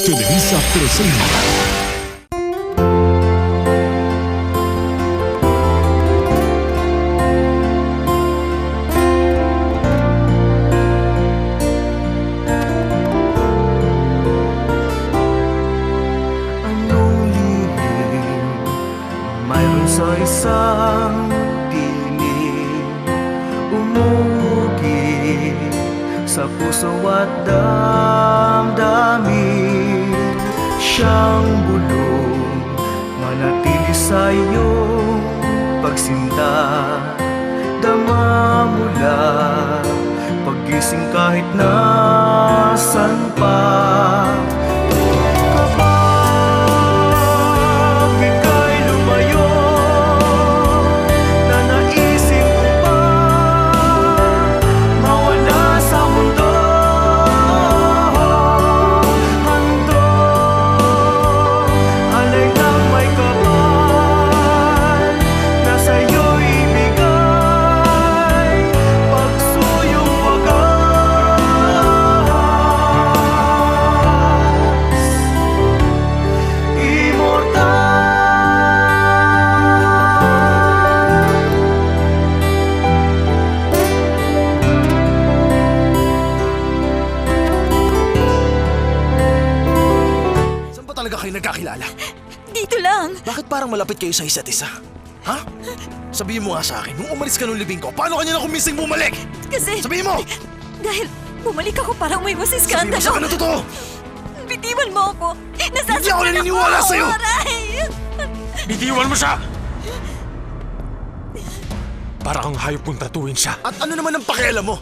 Televisa presenta. Anong lihim mayroon sa isang dilim, umugi sa puso at damdamin. Siyang bulong manatili sa iyong pagsinta, dama mula paggising kahit nasan pa. Kapag ika'y lumayo, nanaisin ko pa mawala sa mundo. Handog, alay ng may kapal na sa'yo'y ibigay, pagsuyong wagas, immortal. Saan ba talaga kayo nagkakilala? Dito lang. Bakit parang malapit kayo sa isa't isa? Ha? Sabihin mo nga sa akin, nung umalis ka nung libing ko, paano kanya na kumising bumalik? Kasi... Sabihin mo! Dahil bumalik ako para may Sabihin mo masiskandalo. sa akin na totoo! Bitiwan mo ako. Nasasaktan Hindi ako naniniwala sa'yo! Aray! Bitiwan mo siya! Para kang hayop kung tatuin siya. At ano naman ang pakialam mo?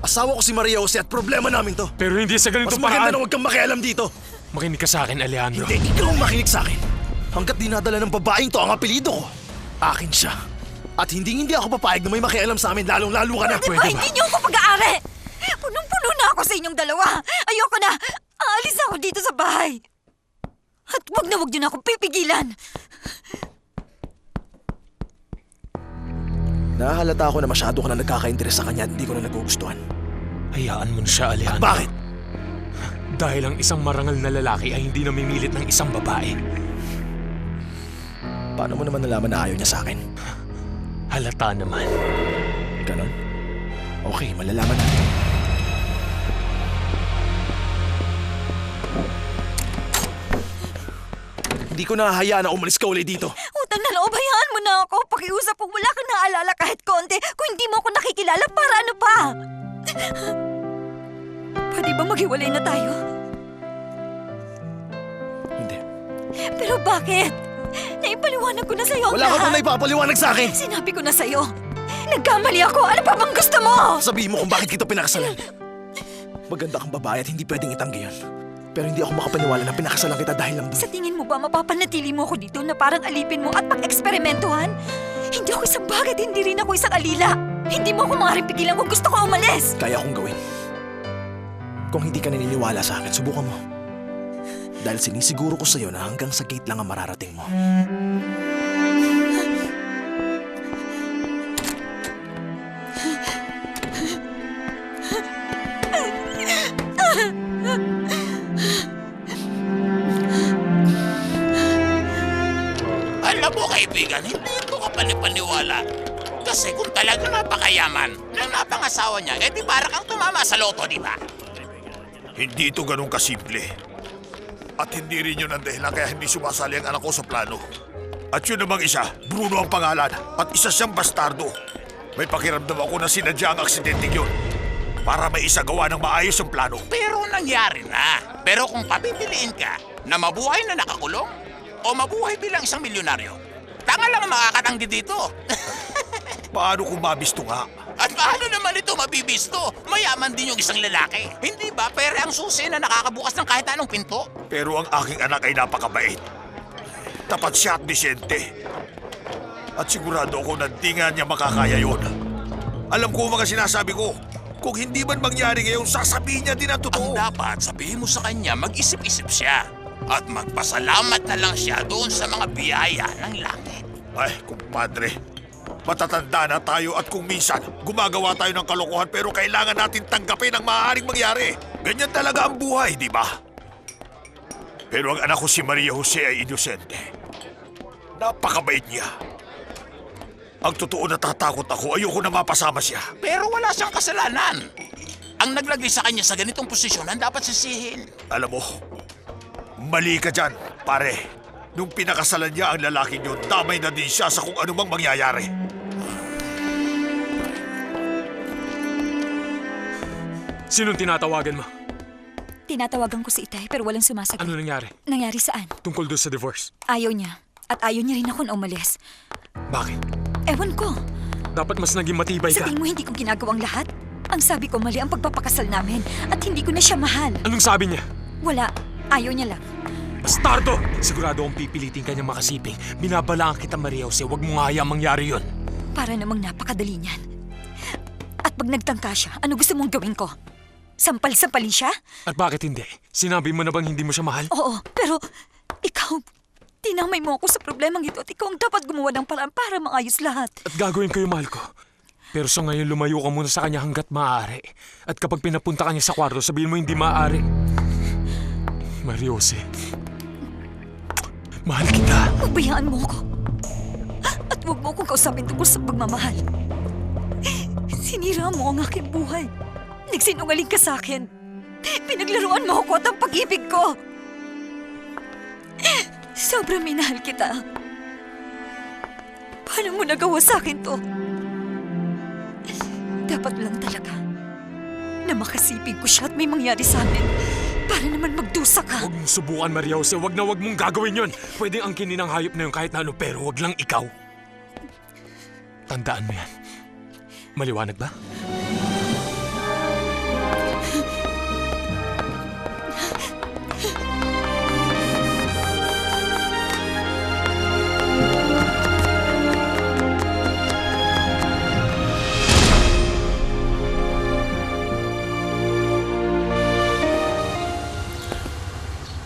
Asawa ko si Maria Jose at problema namin to. Pero hindi sa Mas ganitong maganda paraan. na huwag kang makialam dito. Makinig ka sa akin, Alejandro. Hindi, ikaw ang makinig sa akin. Hanggat dinadala ng babaeng to ang apelido ko, akin siya. At hindi ako papayag na may makialam sa amin, lalong-lalo ka na. Di ba hindi niyo ako pag-aari? Punong-puno na ako sa inyong dalawa. Ayoko na. Aalis ako dito sa bahay. At wag niyo na akong pipigilan. Nahahalata ako na masyado ka na nagkaka-interes sa kanya at hindi ko na nagugustuhan. Hayaan mo na siya, Alejandro. Bakit? Dahil ang isang marangal na lalaki ay hindi namimilit ng isang babae. Paano mo naman nalaman na ayaw niya sa akin? Halata naman. Ganon? Okay, malalaman natin. Hindi ko nahahayaan na umalis ka ulit dito. Utang na loob, hayaan mo na ako. Pakiusap kung wala kang naalala kahit konti. Kung hindi mo ako nakikilala, para ano pa? Pwede ba maghiwalay na tayo? Hindi. Pero bakit? Naipaliwanag ko na sa'yo ang Wala ka lahat. pa na ipapaliwanag sa akin. Sinabi ko na sa'yo. Nagkamali ako. Ano pa bang gusto mo? Sabihin mo kung bakit kita pinakasalan. Maganda kang babae at hindi pwedeng itanggi yan. Pero hindi ako makapaniwala na pinakasalan kita dahil lang Sa doon. tingin mo ba mapapanatili mo ako dito na parang alipin mo at pag-eksperimentuhan? Hindi ako isang bagay, hindi rin ako isang alila. Hindi mo ako maaaring pigilan kung gusto ko umalis. Kaya akong gawin. Kung hindi ka naniniwala sa akin, subukan mo. Dahil sinisiguro ko sa'yo na hanggang sa gate lang ang mararating mo. Alam mo kaibigan, hindi ito ka panipaniwala. Kasi kung talaga napakayaman ng napangasawa niya, di para kang tumama sa loto, di ba? Hindi ito ganun kasimple. At hindi rin yun ang dahilan kaya hindi sumasali ang anak ko sa plano. At yun namang isa, Bruno ang pangalan, at isa siyang bastardo. May pakiramdam ako na sinadya ang aksidente yun para may isagawa ng maayos ang plano. Pero nangyari na. Pero kung papipiliin ka na mabuhay na nakakulong o mabuhay bilang isang milyonaryo, tanga lang ang makakatanggi dito. Paano kung mabisto nga? At paano naman ito mabibisto? Mayaman din yung isang lalaki. Hindi ba pere ang susi na nakakabukas ng kahit anong pinto? Pero ang aking anak ay napakabait. Tapat siya at disente. At sigurado ako na di nga niya makakaya yun. Alam ko ang mga sinasabi ko. Kung hindi man mangyari ngayon, sasabihin niya din ang Ang totoo. dapat sabihin mo sa kanya, mag-isip-isip siya. At magpasalamat na lang siya doon sa mga biyaya ng langit. Ay, kumpadre. Matatanda na tayo at kung minsan gumagawa tayo ng kalokohan pero kailangan natin tanggapin ang maaaring mangyari. Ganyan talaga ang buhay, di ba? Pero ang anak ko si Maria Jose ay inosente. Napakabait niya. Ang totoo natatakot ako, ayoko na mapasama siya. Pero wala siyang kasalanan. Ang naglagay sa kanya sa ganitong posisyon ang dapat sisihin. Alam mo, mali ka dyan, pare. Nung pinakasalan niya ang lalaking yun, damay na din siya sa kung anumang mangyayari. Sinong tinatawagan mo? Tinatawagan ko si Itay pero walang sumasagot. Ano nangyari? Nangyari saan? Tungkol doon sa divorce. Ayaw niya. At ayaw niya rin ako na umalis. Bakit? Ewan ko. Dapat mas naging matibay Sa ka. tingin mo hindi ko ginagawang lahat? Ang sabi ko mali ang pagpapakasal namin at hindi ko na siya mahal. Anong sabi niya? Wala. Ayaw niya lang. Bastardo! Sigurado akong pipilitin kanyang makasiping. Binabalaan kita, Maria Jose. Huwag mo nga hayaan mangyari yun. Para namang napakadali niyan. At pag nagtangka siya, ano gusto mong gawin ko? Sampal-sampalin siya? At bakit hindi? Sinabi mo na bang hindi mo siya mahal? Oo, pero ikaw, tinamay mo ako sa problemang ito at ikaw ang dapat gumawa ng paraan para maayos lahat. At gagawin ko yung mahal ko. Pero sa ngayon, lumayo ka muna sa kanya hanggat maaari. At kapag pinapunta ka niya sa kwarto, sabihin mo hindi maaari. Maria Jose, mahal kita. Pabayaan mo ako. At huwag mo akong kausapin tungkol sa pagmamahal. Sinira mo ang aking buhay. Nagsinungaling ka sa akin. Pinaglaruan mo ako at ang pag-ibig ko. Sobrang minahal kita. Paano mo nagawa sa akin to? Dapat lang talaga na makasipig ko siya at may mangyari sa amin. Para naman magdusa ka. Huwag mong subukan, Maria Jose. Huwag mong gagawin yun. Pwede ang kinin ng hayop na yun kahit na ano, pero huwag lang ikaw. Tandaan mo yan. Maliwanag ba?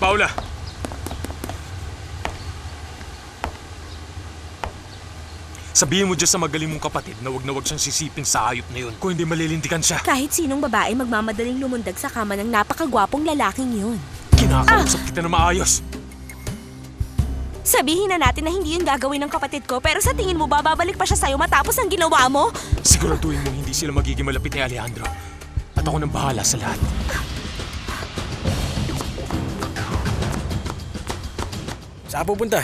Paula! Sabihin mo dyan sa magaling mong kapatid na wag siyang sisiping sa hayop na yun. Kung hindi malilintikan siya. Kahit sinong babae magmamadaling lumundag sa kama ng napakagwapong lalaking yun. Kinakausap kita na maayos. Sabihin na natin na hindi yun gagawin ng kapatid ko, pero sa tingin mo bababalik pa siya sa'yo matapos ang ginawa mo? Siguraduhin mo hindi sila magiging malapit ni Alejandro. At ako nang bahala sa lahat. Saan pupunta?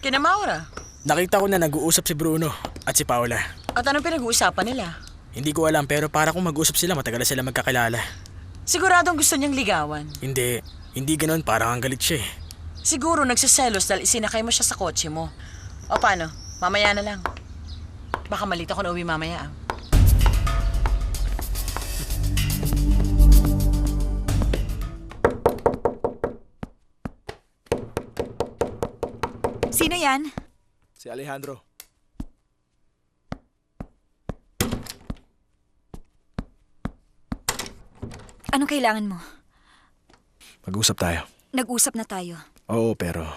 Kina Maura. Nakita ko na nag-uusap si Bruno at si Paula. At anong pinag-uusapan nila? Hindi ko alam pero para kung mag-usap sila matagal na sila magkakilala. Siguradong gusto niyang ligawan. Hindi ganoon, parang ang galit siya eh. Siguro nagsiselos dahil isinakay mo siya sa kotse mo. O paano? Mamaya na lang. Baka malito ko na uwi mamaya. Sino yan? Si Alejandro. Anong kailangan mo? Mag-usap tayo. Nag-usap na tayo. Oo, pero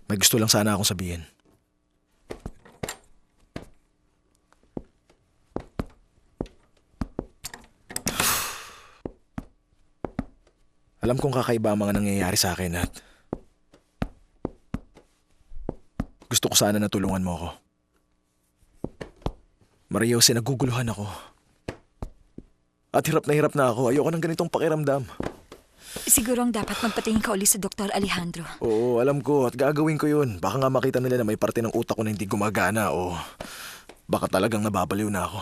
may gusto lang sana akong sabihin. Alam kong kakaiba ang mga nangyayari sa akin at gusto ko sana na tulungan mo ako. Maria Jose, naguguluhan ako. At hirap na ako. Ayoko ng ganitong pakiramdam. Siguro ang dapat magpatingin ka uli sa Dr. Alejandro. Oo, alam ko at gagawin ko yun. Baka nga makita nila na may parte ng utak ko na hindi gumagana o baka talagang nababaliw na ako.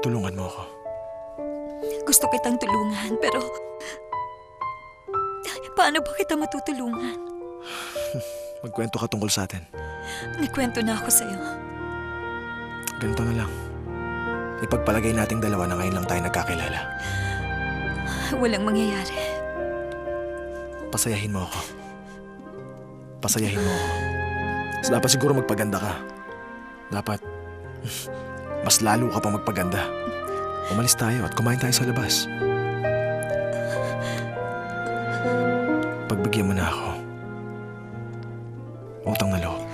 Tulungan mo ako. Gusto kitang tulungan, pero paano ba kita matutulungan? Magkwento ka tungkol sa atin. Nagkwento na ako sa'yo. Ganito na lang. Ipagpalagay nating dalawa na ngayon lang tayo nagkakilala. Walang mangyayari. Pasayahin mo ako. Pasayahin mo ako. Dapat siguro magpaganda ka. Dapat mas lalo ka pang magpaganda. Umalis tayo at kumain tayo sa labas. pagbigyan mo na ako. Utang na loob.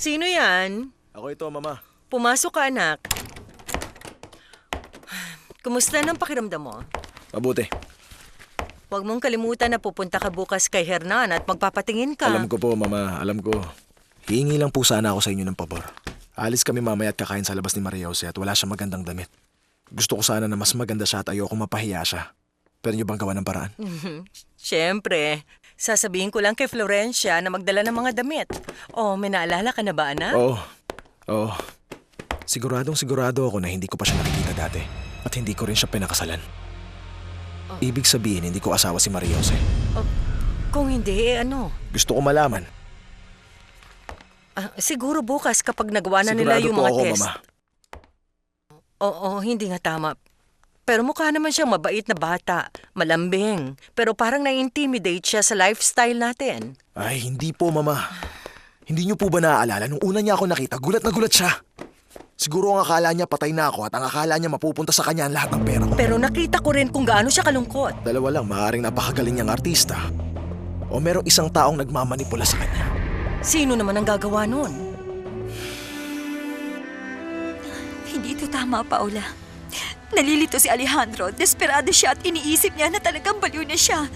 Sino yan? Ako ito, Mama. Pumasok ka, anak. Kumusta ng pakiramdam mo? Mabuti. Huwag mong kalimutan na pupunta ka bukas kay Hernan at magpapatingin ka. Alam ko po, Mama. Alam ko. Hihingi lang po sana ako sa inyo ng pabor. Alis kami mamaya at kakain sa labas ni Maria Jose at wala siyang magandang damit. Gusto ko sana na mas maganda siya at ayoko mapahiya siya. Pwede niyo bang gawa ng paraan? Siyempre. Sasabihin ko lang kay Florencia na magdala ng mga damit. Oh, may naalala ka na ba, anak? Oo. Siguradong sigurado ako na hindi ko pa siya nakikita dati. At hindi ko rin siya pinakasalan. Ibig sabihin, hindi ko asawa si Maria Jose. Kung hindi, ano? Gusto ko malaman. Siguro bukas kapag nagawa na nila Sigurado yung po mga ako, test. Mama. Oo, hindi nga tama. Pero mukha naman siyang mabait na bata, malambing. Pero parang na-intimidate siya sa lifestyle natin. Ay, hindi po, Mama. Hindi niyo po ba naaalala nung una niya ako nakita, gulat na gulat siya. Siguro ang akala niya patay na ako at ang akala niya mapupunta sa kanya ang lahat ng pera ko. Pero nakita ko rin kung gaano siya kalungkot. Dalawa lang, maaaring napakagaling niyang artista. O merong isang taong nagmamanipula sa kanya. Sino naman ang gagawa nun? Hindi ito tama, Paula. Nalilito si Alejandro. Desperado siya at iniisip niya na talagang baliw na siya.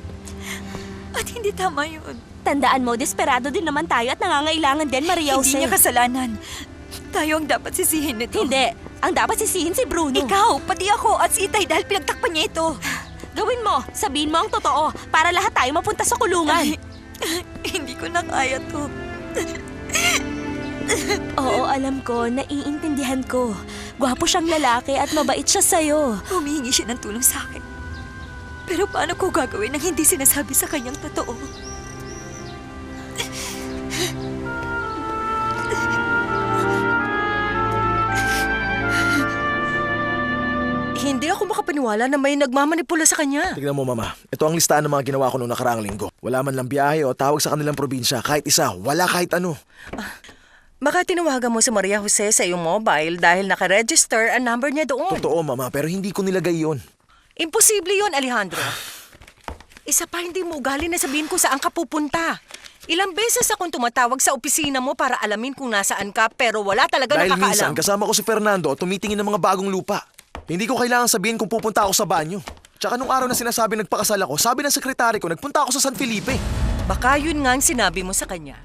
At hindi tama yun. Tandaan mo, desperado din naman tayo at nangangailangan din, Maria Jose. Hindi niya kasalanan. Tayo ang dapat sisihin nito. Hindi. Ang dapat sisihin si Bruno. Ikaw, pati ako at si Itay dahil pinagtakpan niya ito. Gawin mo. Sabihin mo ang totoo para lahat tayo mapunta sa kulungan. Hindi ko na kaya to. Oo, alam ko. Naiintindihan ko. Gwapo siyang lalaki at mabait siya sa'yo. Humihingi siya ng tulong sa akin. Pero paano ko gagawin nang hindi sinasabi sa kanyang totoo? Hindi ako makapaniwala na may nagmamanipula sa kanya. Tignan mo, Mama. Ito ang listahan ng mga ginawa ko noong nakaraang linggo. Wala man lang biyahe o tawag sa kanilang probinsya. Kahit isa. Wala kahit ano. Baka tinawagan mo si Maria Jose sa iyong mobile dahil nakaregister ang number niya doon. Totoo, Mama. Pero hindi ko nilagay yon. Imposible yun, Alejandro. Isa pa, hindi mo ugali na sabihin kung saan ka pupunta. Ilang beses akong tumatawag sa opisina mo para alamin kung nasaan ka pero wala talaga Dahil nakakaalam. minsan, kasama ko si Fernando at tumitingin ng mga bagong lupa. Hindi ko kailangan sabihin kung pupunta ako sa banyo. Tsaka nung araw na sinasabi nagpakasal ako, sabi ng sekretary ko, nagpunta ako sa San Felipe. Baka yun nga ang sinabi mo sa kanya.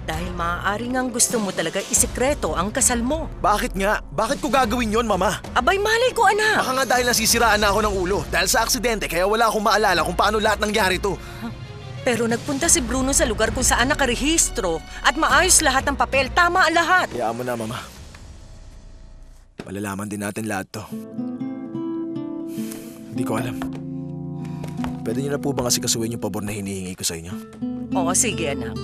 Dahil maaari ngang gusto mo talaga isikreto ang kasal mo. Bakit nga? Bakit ko gagawin yon, Mama? Abay, malay ko, anak. Baka nga dahil nasisiraan na ako ng ulo. Dahil sa aksidente, kaya wala akong maalala kung paano lahat nangyari to. Pero nagpunta si Bruno sa lugar kung saan nakarehistro at maayos lahat ng papel. Tama ang lahat. Hayaan mo na, Mama. Malalaman din natin lahat to. Hindi ko alam. Pwede niyo na po ba kasi kasuhin yung pabor na hinihingi ko sa inyo? Oo, sige, anak.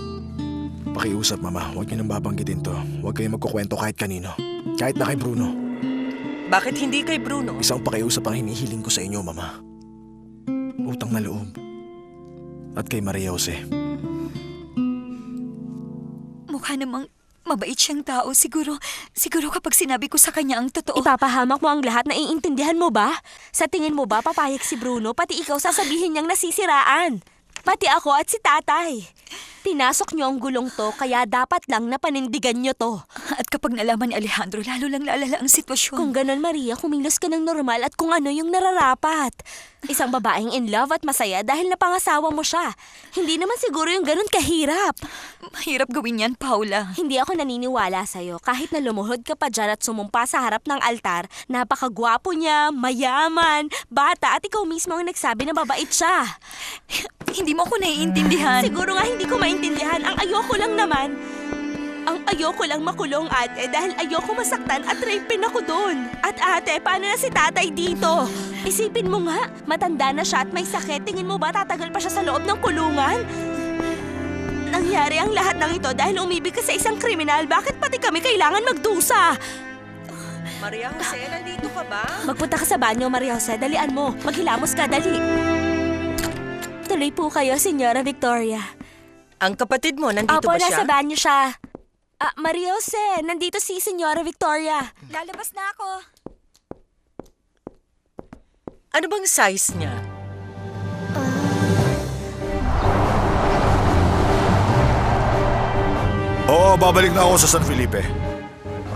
Pakiusap, Mama. Huwag niyo nang babanggitin to. Huwag kayong magkukwento kahit kanino. Kahit na kay Bruno. Bakit hindi kay Bruno? Isang pakiusap ang hinihiling ko sa inyo, Mama. Utang na loob. At kay Maria Jose. Mukha namang mabait siyang tao. Siguro kapag sinabi ko sa kanya ang totoo. Ipapahamak mo ang lahat, naiintindihan mo ba? Sa tingin mo ba papayag si Bruno, pati ikaw sasabihin niyang nasisiraan? Pati ako at si tatay. Pinasok niyo ang gulong to, kaya dapat lang na panindigan niyo to. At kapag nalaman ni Alejandro, lalo lang lalala ang sitwasyon. Kung ganon, Maria, kumilos ka ng normal at kung ano yung nararapat. Isang babaeng in love at masaya dahil napangasawa mo siya. Hindi naman siguro yung ganon kahirap. Mahirap gawin yan, Paula. Hindi ako naniniwala sa'yo. Kahit na lumuhod ka pa dyan at sumumpa sa harap ng altar, napakagwapo niya, mayaman, bata at ikaw mismo ang nagsabi na mabait siya. Hindi mo ako naiintindihan. Siguro nga hindi ko maintindihan. Ang ayoko lang makulong, ate, dahil ayoko masaktan at rapin ako doon. At ate, paano na si tatay dito? Isipin mo nga, matanda na siya at may sakit. Tingin mo ba tatagal pa siya sa loob ng kulungan? Nangyari ang lahat ng ito dahil umibig ka sa isang kriminal. Bakit pati kami kailangan magdusa? Maria Jose, nandito ka ba? Magpunta ka sa banyo, Maria Jose. Dalian mo. Maghilamos ka, dali. Tuloy po kayo, Senyora Victoria. Ang kapatid mo, nandito Opo, ba siya? nasa banyo siya. Maria Jose, nandito si Senyora Victoria. Lalabas na ako. Ano bang size niya? Oo, babalik na ako sa San Felipe.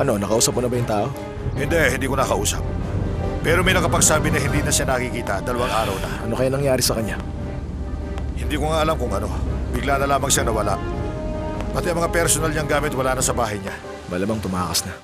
Ano, nakausap mo na ba yung tao? Hindi ko nakausap. Pero may nakapagsabi na hindi na siya nakikita 2 araw na. Ano kaya nangyari sa kanya? Hindi ko nga alam kung ano. Bigla na lamang siya nawala. Pati ang mga personal niyang gamit wala na sa bahay niya. Malamang tumakas na.